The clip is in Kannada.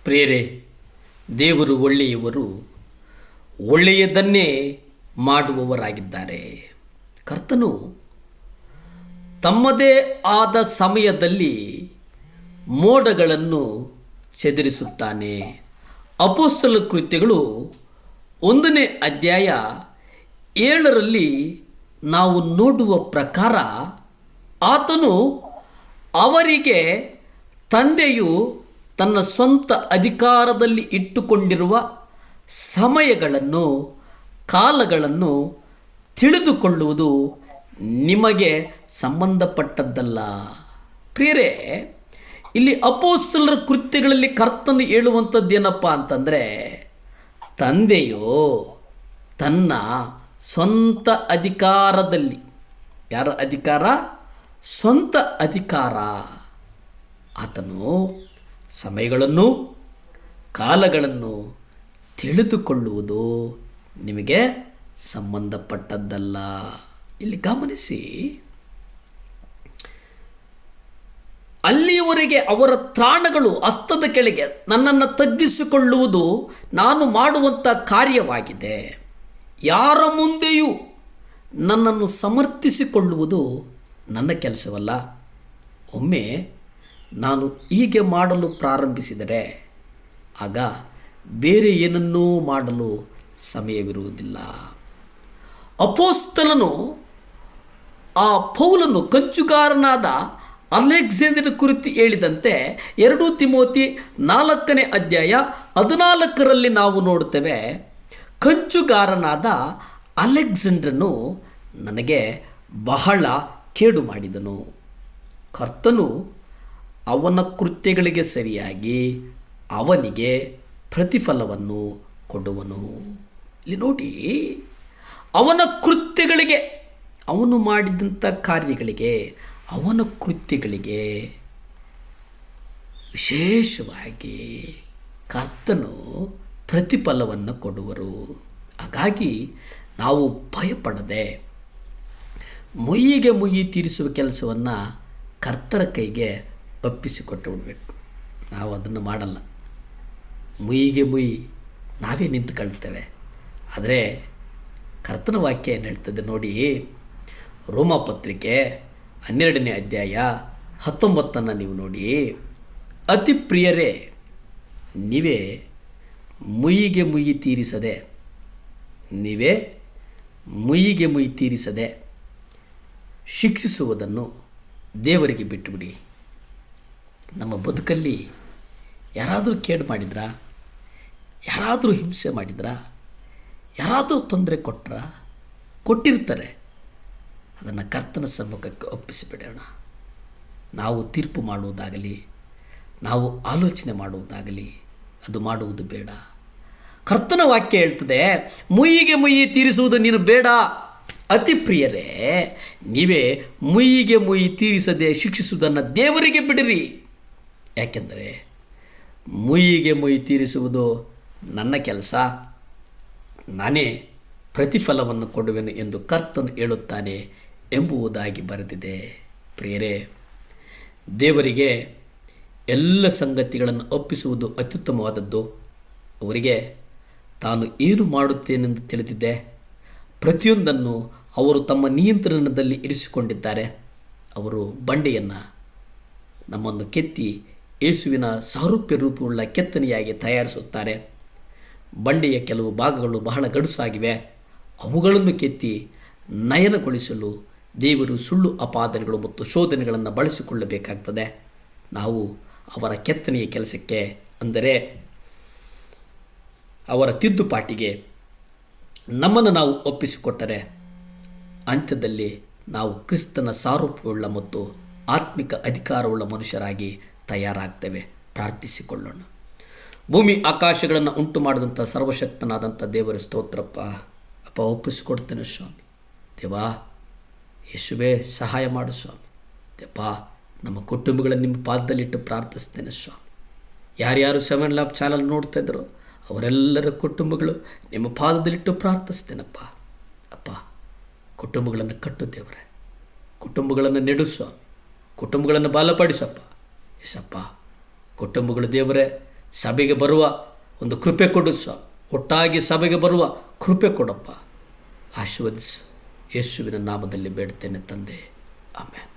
ಪ್ರಿಯರೇ, ದೇವರು ಒಳ್ಳೆಯವರು, ಒಳ್ಳೆಯದನ್ನೇ ಮಾಡುವವರಾಗಿದ್ದಾರೆ. ಕರ್ತನು ತಮ್ಮದೇ ಆದ ಸಮಯದಲ್ಲಿ ಮೋಡಗಳನ್ನು ಚದುರಿಸುತ್ತಾನೆ. ಅಪೊಸ್ತಲ ಕೃತ್ಯಗಳು 1ನೇ ಅಧ್ಯಾಯ 7ರಲ್ಲಿ ನಾವು ನೋಡುವ ಪ್ರಕಾರ ಆತನು ಅವರಿಗೆ ತಂದೆಯು ತನ್ನ ಸ್ವಂತ ಅಧಿಕಾರದಲ್ಲಿ ಇಟ್ಟುಕೊಂಡಿರುವ ಸಮಯಗಳನ್ನು ಕಾಲಗಳನ್ನು ತಿಳಿದುಕೊಳ್ಳುವುದು ನಿಮಗೆ ಸಂಬಂಧಪಟ್ಟದ್ದಲ್ಲ. ಪ್ರಿಯರೇ, ಇಲ್ಲಿ ಅಪೊಸ್ತಲರ ಕೃತ್ಯಗಳಲ್ಲಿ ಕರ್ತನು ಹೇಳುವಂಥದ್ದೇನಪ್ಪ ಅಂತಂದರೆ, ತಂದೆಯು ತನ್ನ ಸ್ವಂತ ಅಧಿಕಾರದಲ್ಲಿ, ಯಾರ ಅಧಿಕಾರ? ಸ್ವಂತ ಅಧಿಕಾರ. ಆತನು ಸಮಯಗಳನ್ನು ಕಾಲಗಳನ್ನು ತಿಳಿದುಕೊಳ್ಳುವುದು ನಿಮಗೆ ಸಂಬಂಧಪಟ್ಟದ್ದಲ್ಲ. ಇಲ್ಲಿ ಗಮನಿಸಿ, ಅಲ್ಲಿಯವರೆಗೆ ಅವರ ತ್ರಾಣಗಳು ಹಸ್ತದ ಕೆಳಗೆ ನನ್ನನ್ನು ತಗ್ಗಿಸಿಕೊಳ್ಳುವುದು ನಾನು ಮಾಡುವಂಥ ಕಾರ್ಯವಾಗಿದೆ. ಯಾರ ಮುಂದೆಯೂ ನನ್ನನ್ನು ಸಮರ್ಥಿಸಿಕೊಳ್ಳುವುದು ನನ್ನ ಕೆಲಸವಲ್ಲ. ಒಮ್ಮೆ ನಾನು ಹೀಗೆ ಮಾಡಲು ಪ್ರಾರಂಭಿಸಿದರೆ ಆಗ ಬೇರೆ ಏನನ್ನೂ ಮಾಡಲು ಸಮಯವಿರುವುದಿಲ್ಲ. ಅಪೊಸ್ತಲನು ಆ ಪೌಲನು ಕಂಚುಗಾರನಾದ ಅಲೆಕ್ಸಾಂಡರ್ ಕುರಿತು ಹೇಳಿದಂತೆ 2 ತಿಮೋತಿ 4ನೇ ಅಧ್ಯಾಯ 14ರಲ್ಲಿ ನಾವು ನೋಡುತ್ತೇವೆ. ಕಂಚುಗಾರನಾದ ಅಲೆಕ್ಸಾಂಡರನು ನನಗೆ ಬಹಳ ಕೇಡು ಮಾಡಿದನು. ಕರ್ತನು ಅವನ ಕೃತ್ಯಗಳಿಗೆ ಸರಿಯಾಗಿ ಅವನಿಗೆ ಪ್ರತಿಫಲವನ್ನು ಕೊಡುವನು. ಇಲ್ಲಿ ನೋಡಿ, ಅವನ ಕೃತ್ಯಗಳಿಗೆ, ಅವನು ಮಾಡಿದಂಥ ಕಾರ್ಯಗಳಿಗೆ, ಅವನ ಕೃತ್ಯಗಳಿಗೆ ವಿಶೇಷವಾಗಿ ಕರ್ತನು ಪ್ರತಿಫಲವನ್ನು ಕೊಡುವರು. ಹಾಗಾಗಿ ನಾವು ಭಯಪಡದೆ ಮುಯ್ಯಿಗೆ ಮುಯ್ಯಿ ತೀರಿಸುವ ಕೆಲಸವನ್ನು ಕರ್ತರ ಕೈಗೆ ಒಪ್ಪಿಸಿಕೊಟ್ಟು ಬಿಡಬೇಕು. ನಾವು ಅದನ್ನು ಮಾಡಲ್ಲ. ಮುಯ್ಯಿಗೆ ಮುಯ್ಯಿ ನಾವೇ ನಿಂತುಕೊಳ್ತೇವೆ. ಆದರೆ ಕರ್ತನ ವಾಕ್ಯ ಏನು ಹೇಳ್ತದೆ ನೋಡಿ, ರೋಮಪತ್ರಿಕೆ 12ನೇ ಅಧ್ಯಾಯ 19 ನೀವು ನೋಡಿ, ಅತಿ ಪ್ರಿಯರೇ, ನೀವೇ ಮುಯ್ಯಿಗೆ ಮುಯ್ಯಿ ತೀರಿಸದೆ ಶಿಕ್ಷಿಸುವುದನ್ನು ದೇವರಿಗೆ ಬಿಟ್ಟುಬಿಡಿ. ನಮ್ಮ ಬದುಕಲ್ಲಿ ಯಾರಾದರೂ ಕೇಡು ಮಾಡಿದ್ರಾ? ಯಾರಾದರೂ ಹಿಂಸೆ ಮಾಡಿದ್ರಾ? ಯಾರಾದರೂ ತೊಂದರೆ ಕೊಟ್ಟಿರ್ತಾರೆ. ಅದನ್ನು ಕರ್ತನ ಸಮ್ಮುಖಕ್ಕೆ ಒಪ್ಪಿಸಿಬಿಡೋಣ. ನಾವು ತೀರ್ಪು ಮಾಡುವುದಾಗಲಿ, ನಾವು ಆಲೋಚನೆ ಮಾಡುವುದಾಗಲಿ ಅದು ಮಾಡುವುದು ಬೇಡ. ಕರ್ತನ ವಾಕ್ಯ ಹೇಳ್ತದೆ, ಮುಯ್ಯಿಗೆ ಮುಯ್ಯಿ ತೀರಿಸುವುದು ನೀನು ಬೇಡ. ಅತಿ ಪ್ರಿಯರೇ, ನೀವೇ ಮುಯ್ಯಿಗೆ ಮುಯ್ಯಿ ತೀರಿಸದೆ ಶಿಕ್ಷಿಸುವುದನ್ನು ದೇವರಿಗೆ ಬಿಡಿರಿ. ಯಾಕೆಂದರೆ ಮುಯ್ಯಿಗೆ ಮುಯ್ಯಿ ತೀರಿಸುವುದು ನನ್ನ ಕೆಲಸ, ನಾನೇ ಪ್ರತಿಫಲವನ್ನು ಕೊಡುವೆನು ಎಂದು ಕರ್ತನು ಹೇಳುತ್ತಾನೆ ಎಂಬುದಾಗಿ ಬರೆದಿದೆ. ಪ್ರಿಯರೇ, ದೇವರಿಗೆ ಎಲ್ಲ ಸಂಗತಿಗಳನ್ನು ಒಪ್ಪಿಸುವುದು ಅತ್ಯುತ್ತಮವಾದದ್ದು. ಅವರಿಗೆ ತಾನು ಏನು ಮಾಡುತ್ತೇನೆಂದು ತಿಳಿದಿದೆ. ಪ್ರತಿಯೊಂದನ್ನು ಅವರು ತಮ್ಮ ನಿಯಂತ್ರಣದಲ್ಲಿ ಇರಿಸಿಕೊಂಡಿದ್ದಾರೆ. ಅವರು ಬಂಡೆಯನ್ನು ನಮ್ಮನ್ನು ಕೆತ್ತಿ ಯೇಸುವಿನ ಸಾರೂಪ್ಯ ರೂಪವುಳ್ಳ ಕೆತ್ತನೆಯಾಗಿ ತಯಾರಿಸುತ್ತಾರೆ. ಬಂಡೆಯ ಕೆಲವು ಭಾಗಗಳು ಬಹಳ ಗಡುಸಾಗಿವೆ. ಅವುಗಳನ್ನು ಕೆತ್ತಿ ನಯನಗೊಳಿಸಲು ದೇವರು ಸುಳ್ಳು ಅಪಾದನೆಗಳು ಮತ್ತು ಶೋಧನೆಗಳನ್ನು ಬಳಸಿಕೊಳ್ಳಬೇಕಾಗ್ತದೆ. ನಾವು ಅವರ ಕೆತ್ತನೆಯ ಕೆಲಸಕ್ಕೆ, ಅಂದರೆ ಅವರ ತಿದ್ದುಪಾಟಿಗೆ ನಮ್ಮನ್ನು ನಾವು ಒಪ್ಪಿಸಿಕೊಟ್ಟರೆ ಅಂತ್ಯದಲ್ಲಿ ನಾವು ಕ್ರಿಸ್ತನ ಸಾರೂಪ್ಯವುಳ್ಳ ಮತ್ತು ಆತ್ಮಿಕ ಅಧಿಕಾರವುಳ್ಳ ಮನುಷ್ಯರಾಗಿ ತಯಾರಾಗ್ತೇವೆ. ಪ್ರಾರ್ಥಿಸಿಕೊಳ್ಳೋಣ. ಭೂಮಿ ಆಕಾಶಗಳನ್ನು ಉಂಟು ಮಾಡಿದಂಥ ಸರ್ವಶಕ್ತನಾದಂಥ ದೇವರ ಸ್ತೋತ್ರಪ್ಪ. ಅಪ್ಪ, ಒಪ್ಪಿಸಿಕೊಡ್ತೇನೆ ಸ್ವಾಮಿ. ದೇವಾ, ಯೇಸುವೇ ಸಹಾಯ ಮಾಡು ಸ್ವಾಮಿ. ದೇಪ್ಪ, ನಮ್ಮ ಕುಟುಂಬಗಳನ್ನು ನಿಮ್ಮ ಪಾದದಲ್ಲಿಟ್ಟು ಪ್ರಾರ್ಥಿಸ್ತೇನೆ ಸ್ವಾಮಿ. ಯಾರ್ಯಾರು 7 ಲ್ಯಾಬ್ ಚಾನಲ್ ನೋಡ್ತಾ ಇದ್ರು ಅವರೆಲ್ಲರ ಕುಟುಂಬಗಳು ನಿಮ್ಮ ಪಾದದಲ್ಲಿಟ್ಟು ಪ್ರಾರ್ಥಿಸ್ತೇನಪ್ಪ. ಅಪ್ಪ, ಕುಟುಂಬಗಳನ್ನು ಕಟ್ಟು ದೇವರೇ, ಕುಟುಂಬಗಳನ್ನು ನೆಡು ಸ್ವಾಮಿ, ಕುಟುಂಬಗಳನ್ನು ಬಲಪಡಿಸಪ್ಪ. ಎಸಪ್ಪ, ಕುಟುಂಬಗಳು ದೇವರೇ ಸಭೆಗೆ ಬರುವ ಒಂದು ಕೃಪೆ ಕೊಡು ಸ್ವಾಮಿ. ಒಟ್ಟಾಗಿ ಸಭೆಗೆ ಬರುವ ಕೃಪೆ ಕೊಡಪ್ಪ. ಆಶೀರ್ವದಿಸು. ಯೇಸುವಿನ ನಾಮದಲ್ಲಿ ಬೇಡ್ತೇನೆ ತಂದೆ. ಆಮೇನ್.